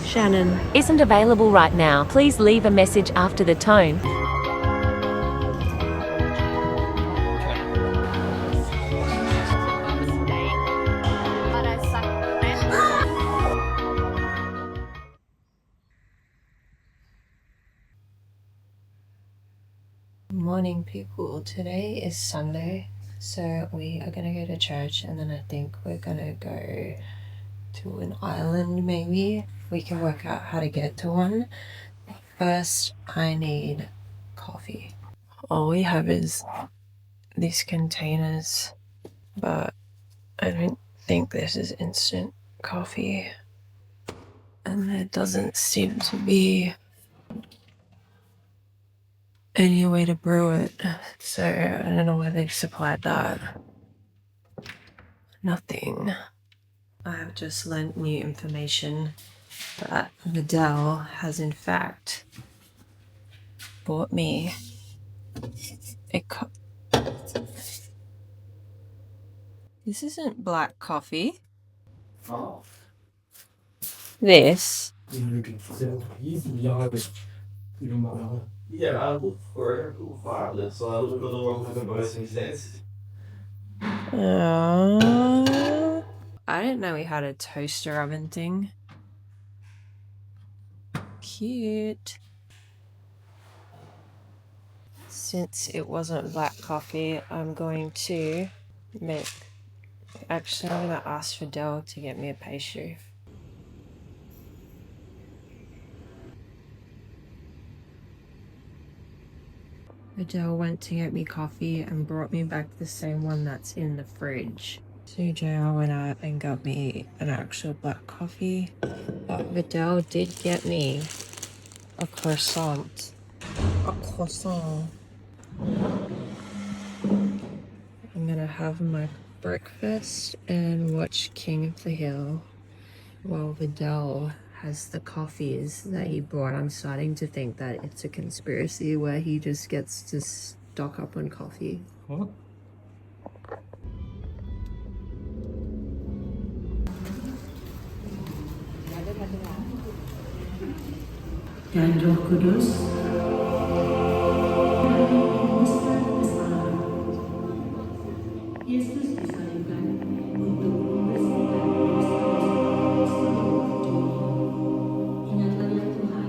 Shannon. isn't available right now. Please leave a message after the tone. Morning, people. Today is Sunday, so we are gonna go to church, and then I think we're gonna go to an island. Maybe we can work out how to get to one. First, I need coffee. All we have is these containers, but I don't think this is instant coffee, and there doesn't seem to be any way to brew it, so I don't know where they've supplied that. Nothing. I have just learnt new information that Vidal has in fact bought me a cup. This isn't black coffee. Oh. This. Yeah, I look for it. So I look for the wrong kind of voicing sense. I didn't know we had a toaster oven thing. Cute. Since it wasn't black coffee, I'm going to make... Actually, I'm going to ask Vidal to get me a pastry. Vidal went to get me coffee and brought me back the same one that's in the fridge. So JR went out and got me an actual black coffee. But Vidal did get me a croissant. A croissant. I'm gonna have my breakfast and watch King of the Hill while Vidal has the coffees that he brought. I'm starting to think that it's a conspiracy where he just gets to stock up on coffee. What? Dan Roh Kudus. Yesus disalibkan untuk membersihkan dosa-dosa. Ingatlah Tuhan.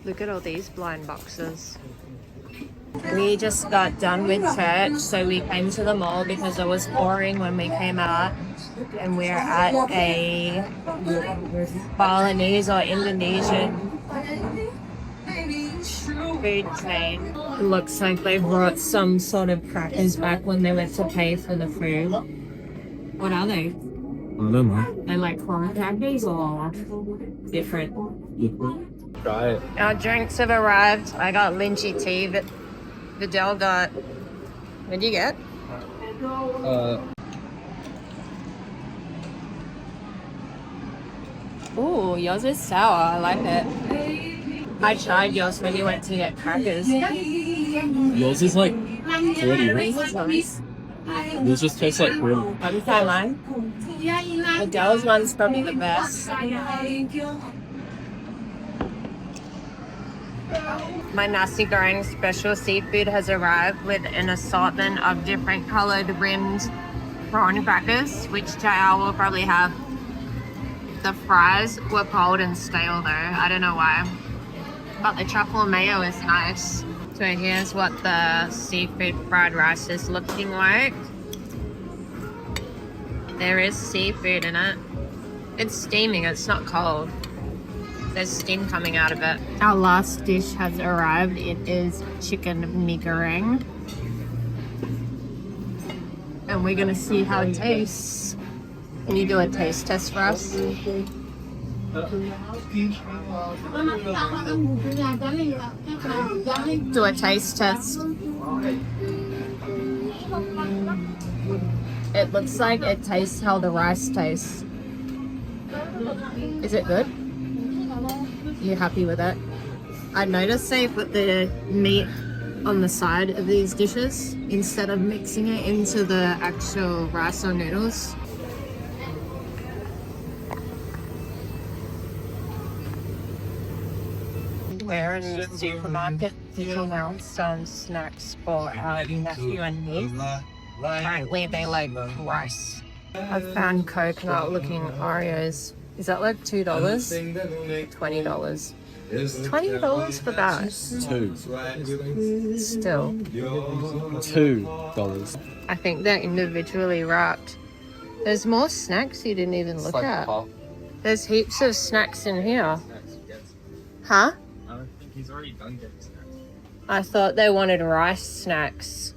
Look at all these blind boxes. We just got done with church, so we came to the mall because it was pouring when we came out. And we're at a Balinese or Indonesian food chain. It looks like they brought some sort of crackers back when they went to pay for the food. What are they? I don't know. They're like corn crackers or different? Try it. Our drinks have arrived. I got lychee tea, but Vidal got... What did you get? Ooh, yours is sour. I like it. I tried yours when you went to get crackers. Yours is like 40, right? Yours just tastes like real. Have you tried mine? Vidal's one's probably the best. My nasi goreng special seafood has arrived with an assortment of different coloured rimmed prawn crackers, which JR will probably have. The fries were cold and stale though, I don't know why. But the truffle mayo is nice. So here's what the seafood fried rice is looking like. There is seafood in it. It's steaming, it's not cold. There's steam coming out of it. Our last dish has arrived. It is chicken mee goreng. And we're gonna see how it tastes. Can you do a taste test for us? Do a taste test. It looks like it tastes how the rice tastes. Is it good? You happy with it? I noticed they put the meat on the side of these dishes instead of mixing it into the actual rice or noodles. We're in the supermarket picking out some snacks for our nephew and me. Apparently they like rice. I found coconut looking Oreos. Is that like $2? $20. $20 for that. Still. $2. I think they're individually wrapped. There's more snacks you didn't even look at. There's heaps of snacks in here. Huh? He's already done getting snacks. I thought they wanted rice snacks.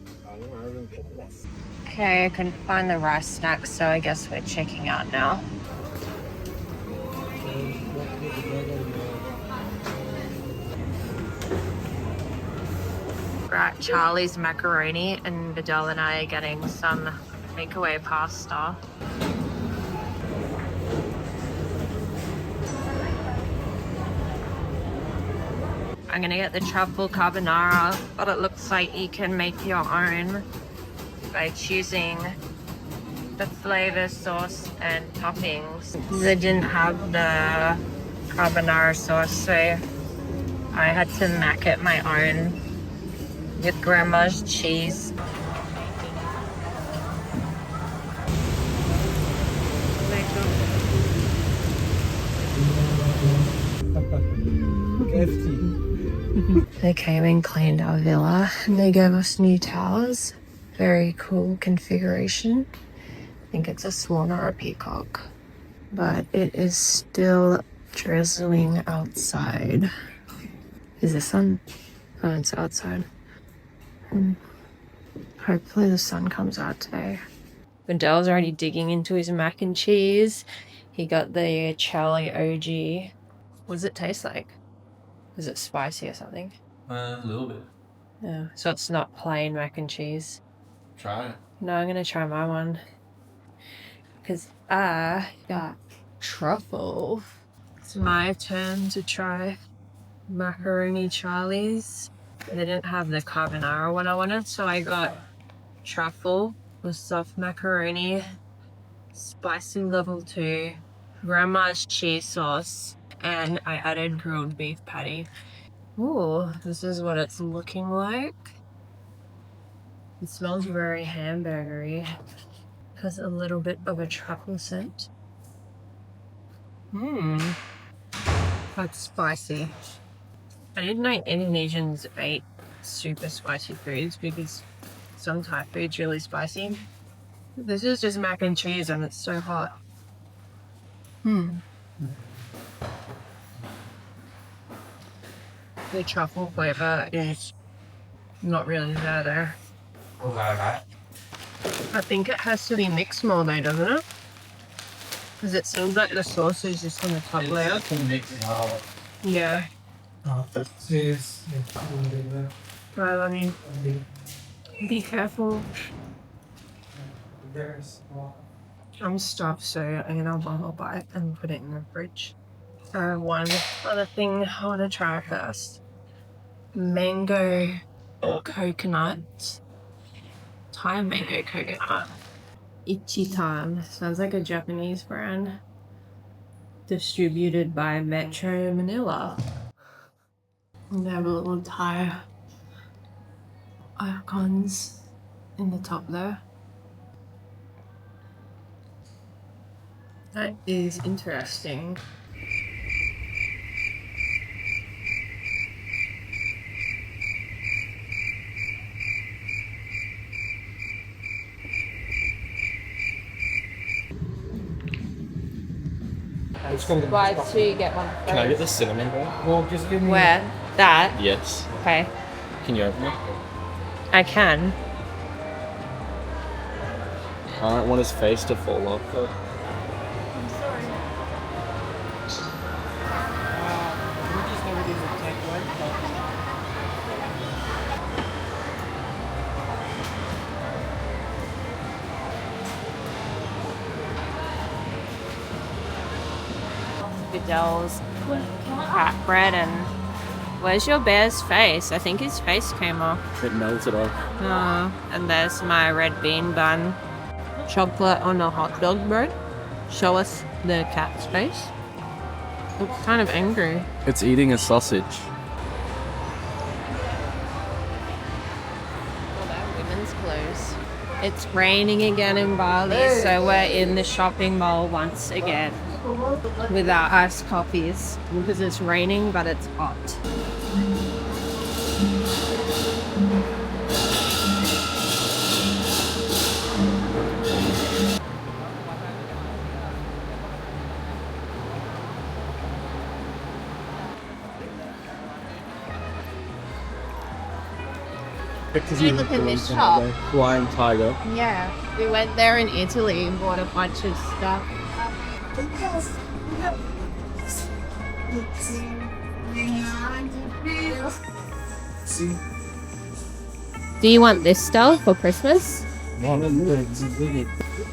Okay, I couldn't find the rice snacks, so I guess we're checking out now. Right, Charlie's macaroni, and Vidal and I are getting some takeaway pasta. I'm gonna get the truffle carbonara, but it looks like you can make your own by choosing the flavor, sauce, and toppings. They didn't have the carbonara sauce, so I had to make it my own with grandma's cheese. They came and cleaned our villa and they gave us new towers. Very cool configuration. I think it's a swan or a peacock. But it is still drizzling outside. Is the sun? Oh, it's outside. Hopefully the sun comes out today. Vidal's already digging into his mac and cheese. He got the Charlie OG. What does it taste like? Is it spicy or something? A little bit. Yeah, so it's not plain mac and cheese. Try it. No, I'm gonna try my one. Because I got truffle. It's my turn to try macaroni Charlie's. They didn't have the carbonara one I wanted, so I got truffle with soft macaroni, spicy level 2, grandma's cheese sauce, and I added grilled beef patty. Ooh, this is what it's looking like. It smells very hamburgery. Has a little bit of a truffle scent. That's spicy. I didn't know Indonesians ate super spicy foods because some Thai food's really spicy. This is just mac and cheese and it's so hot. The truffle flavor is not really there. I think it has to be mixed more though, doesn't it? Because it seems like the sauce is just on the top layer. Yeah. Right, I mean, be careful. I'm stuffed, so I'm gonna bottle bite and put it in the fridge. One other thing I want to try first. Mango coconut. Thai mango coconut. Ichitan. Sounds like a Japanese brand. Distributed by Metro Manila. And they have a little Thai icons in the top there. That is interesting. Buy two, get one free. Can I get the cinnamon roll? Well, just give me. Where? That? Yes. Okay. Can you open it? I can. I don't want his face to fall off. Though. Goodell's cat bread and where's your bear's face? I think his face came off. It melted off. And there's my red bean bun. Chocolate on a hot dog bread. Show us the cat's face. Looks kind of angry. It's eating a sausage. All that women's clothes. It's raining again in Bali, so we're in the shopping mall once again with our iced coffees because it's raining but it's hot. Look at this shop. Flying tiger. Yeah, we went there in Italy and bought a bunch of stuff. Do you want this stuff for Christmas?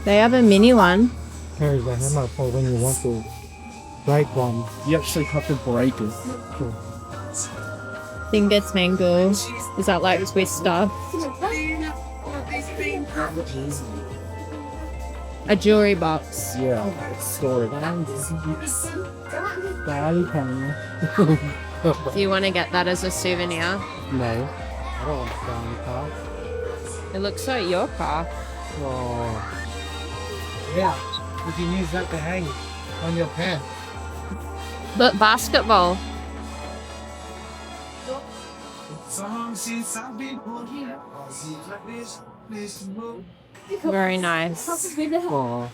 They have a mini one. Here's a hammer for when you want to break one. You actually have to break it. I think it's mango. Is that like Swiss stuff? A jewelry box. Yeah, storage. Do you want to get that as a souvenir? No, I don't want to go in the car. It looks like your car. Oh. Yeah, you can use that to hang on your pants. Look, basketball. Very nice. Oh.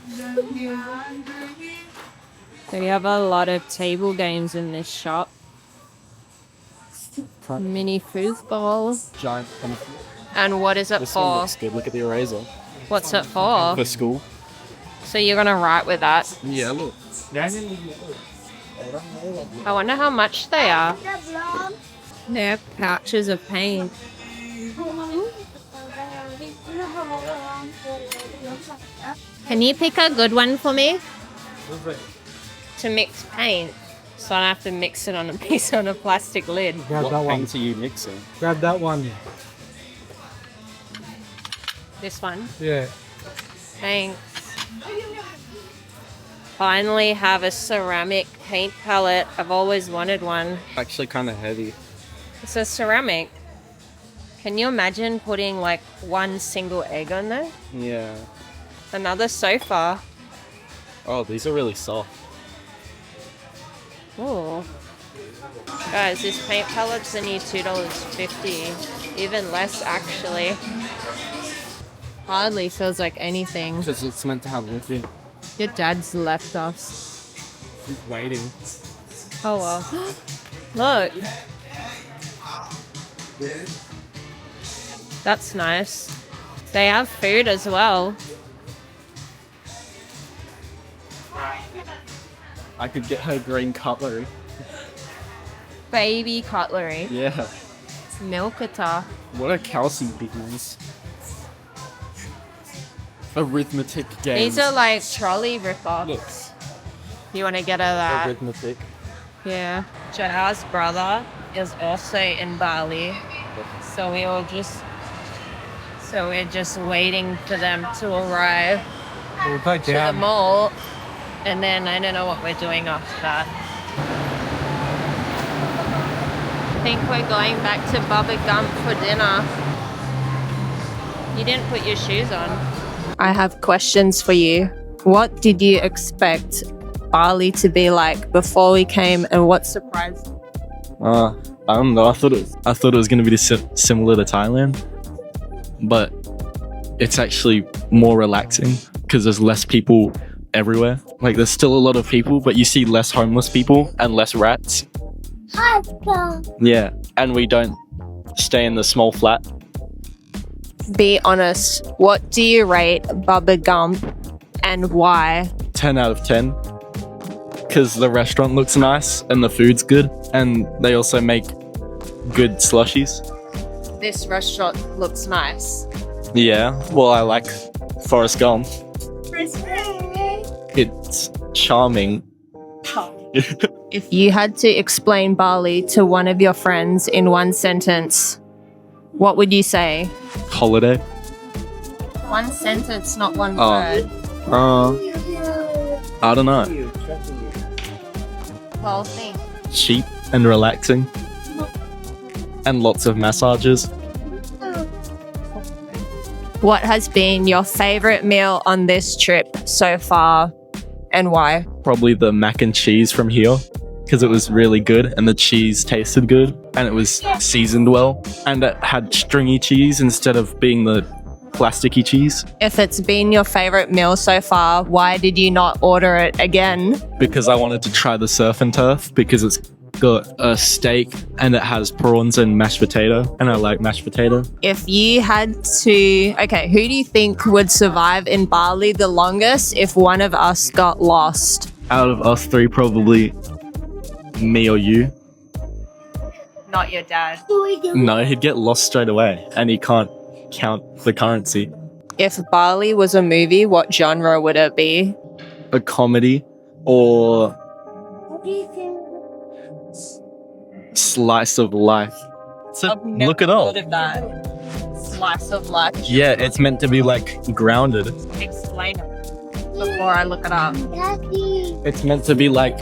So we have a lot of table games in this shop. Mini foosball. Giant. And what is it This one for? looks good. Look at the eraser. What's it for? For school. So you're gonna write with that. Yeah, look. I wonder how much they are. They're pouches of paint. Can you pick a good one for me? To mix paint. So I don't have to mix it on a piece on a plastic lid. Grab What that one. paint are you mixing? Grab that one. This one. Yeah. Thanks. Finally have a ceramic paint palette. I've always wanted one. Actually, kind of heavy. It's a ceramic. Can you imagine putting like one single egg on there? Yeah. Another sofa. Oh, these are really soft. Ooh. Guys, this paint palette's only $2.50. Even less actually. Hardly feels like anything. Because it's meant to have liquid. Your dad's left us. He's waiting. Oh well. Look. That's nice. They have food as well. I could get her green cutlery. Baby cutlery. Yeah. Milkata. What are Kelsey beans? Arithmetic games. These are like trolley rip-offs. You want to get her that? Arithmetic. Yeah. Jahar's brother is also in Bali. So we're just waiting for them to arrive We'll go to the down. mall. And then I don't know what we're doing after that. I think we're going back to Bubba Gump for dinner. You didn't put your shoes on. I have questions for you. What did you expect Bali to be like before we came, and what surprised you? I don't know. I thought it was gonna be similar to Thailand, but it's actually more relaxing because there's less people everywhere. Like there's still a lot of people, but you see less homeless people and less rats. Yeah, and we don't stay in the small flat. Be honest, what do you rate Bubba Gump and why? 10 out of 10. Because the restaurant looks nice and the food's good, and they also make good slushies. This restaurant looks nice. Yeah, well, I like Forrest Gump. It's charming. If you had to explain Bali to one of your friends in one sentence, what would you say? Holiday. One sentence, not one Oh. word. I don't know. Well, think. Cheap and relaxing. And lots of massages. What has been your favorite meal on this trip so far and why? Probably the mac and cheese from here. Because it was really good and the cheese tasted good and it was seasoned well. And it had stringy cheese instead of being the plasticky cheese. If it's been your favorite meal so far, why did you not order it again? Because I wanted to try the surf and turf because it's got a steak and it has prawns and mashed potato and I like mashed potato. If you had to, okay, who do you think would survive in Bali the longest if one of us got lost? Out of us three, probably me or you. Not your dad. No, he'd get lost straight away and he can't count the currency. If Bali was a movie, what genre would it be? A comedy or slice of life. So look it up. That. Slice of life. Yeah, it's meant to be like grounded. Explain it before I look it up. It's meant to be like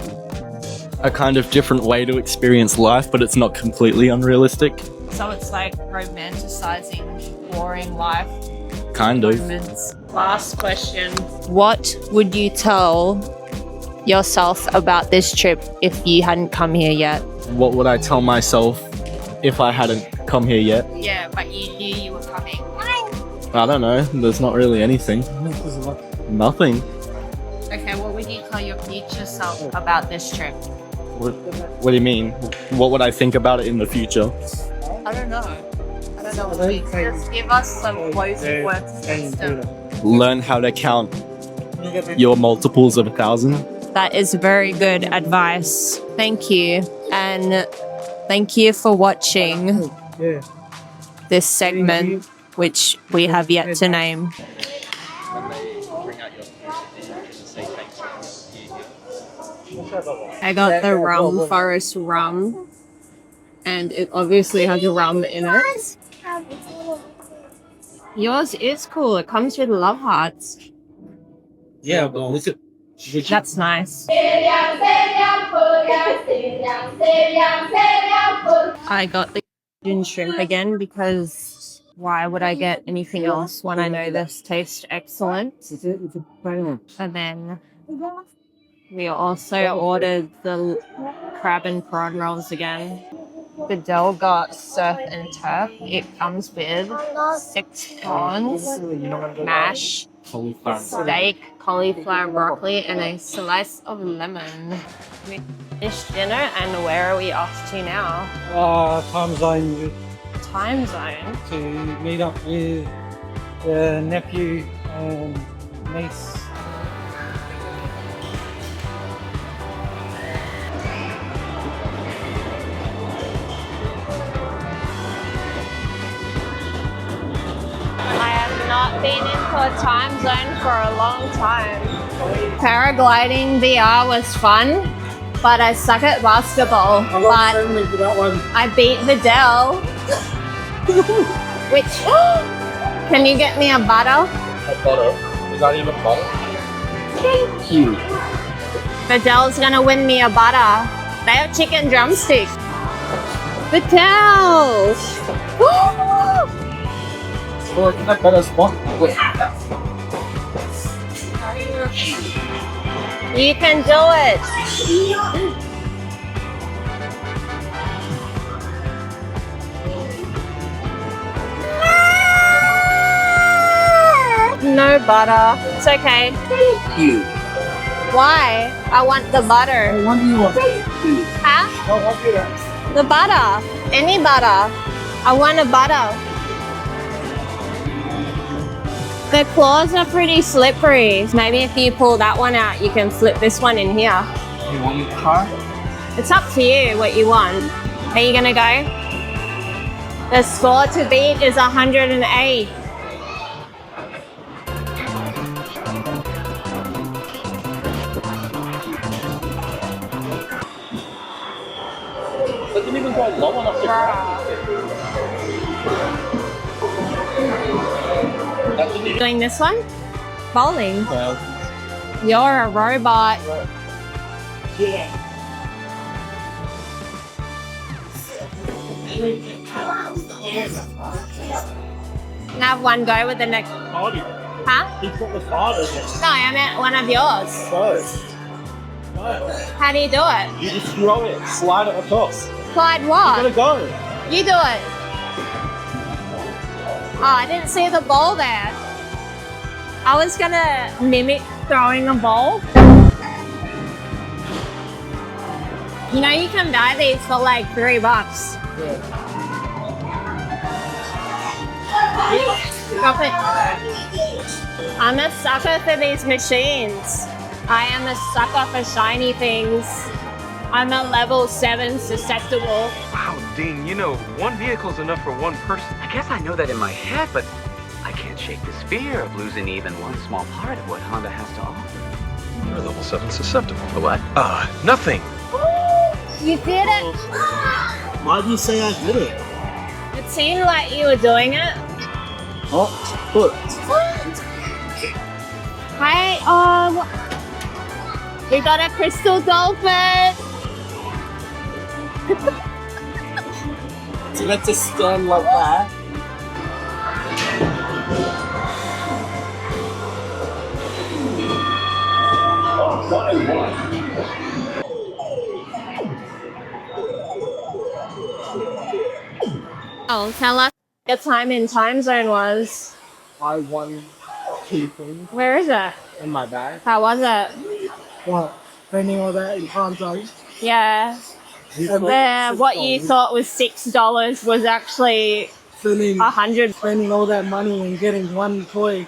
a kind of different way to experience life, but it's not completely unrealistic. So it's like romanticizing boring life. Kind of. Moments. Last question. What would you tell yourself about this trip if you hadn't come here yet? What would I tell myself if I hadn't come here yet? Yeah, but you knew you were coming. I don't know. There's not really anything. Nothing. Okay, what would you tell your future self about this trip? What do you mean? What would I think about it in the future? I don't know. I don't know what to mean. Just give us some closing words of wisdom. Learn how to count your multiples of 1,000. That is very good advice. Thank you. And thank you for watching this segment, which we have yet to name. I got the rum, Forest rum, and it obviously has rum in it. Yours is cool. It comes with love hearts. Yeah, but look at. That's nice. I got the Asian shrimp again because why would I get anything else when I know this tastes excellent? And then we also ordered the crab and prawn rolls again. Fidel got surf and turf. It comes with 6 prawns, mash, steak, cauliflower, broccoli, and a slice of lemon. We finished dinner, and where are we off to now? Time zone Time zone. to meet up with the nephew and niece. I have not been into a time zone for a long time. Paragliding VR was fun, but I suck at basketball. But I beat Vidal. Which, can you get me a butter? A butter? Is that even butter? Thank you. Vidal's gonna win me a butter. They have chicken drumsticks. Vidal! Well, isn't that better spot? You can do it. No butter. It's okay. You. Why? I want the butter. What do you want? Huh? What do you want? The butter. Any butter. I want a butter. The claws are pretty slippery. Maybe if you pull that one out, you can flip this one in here. You want me to car? It's up to you what you want. Are you gonna go? The score to beat is 108. That didn't even go low enough to That didn't even. Doing this one? Bowling. Well, You're a robot. Can I have one go with the next? party. Huh? He's got the father. No, I meant one of yours. How do you do it? You just throw it, slide it across. Slide what? go. You do it. Oh, I didn't see the ball there. I was gonna mimic throwing a ball. You know, you can buy these for like $3. Drop it. I'm a sucker for these machines. I am a sucker for shiny things. I'm a level 7 susceptible. Wow, Dean, you know, one vehicle's enough for one person. I guess I know that in my head, but I can't shake this fear of losing even one small part of what Honda has to offer. You're level 7 susceptible. What? Nothing. You did it! Why do you say I did it? It seemed like you were doing it. Oh, look. Hi, we got a crystal dolphin. So let's just stand like that. Oh, tell us what your time in time zone was. I won key thing Where is it? in my bag. How was it? What? Spending all that in time zone. Yeah. What you thought was $6 was actually Spending 100. all that money and getting one toy.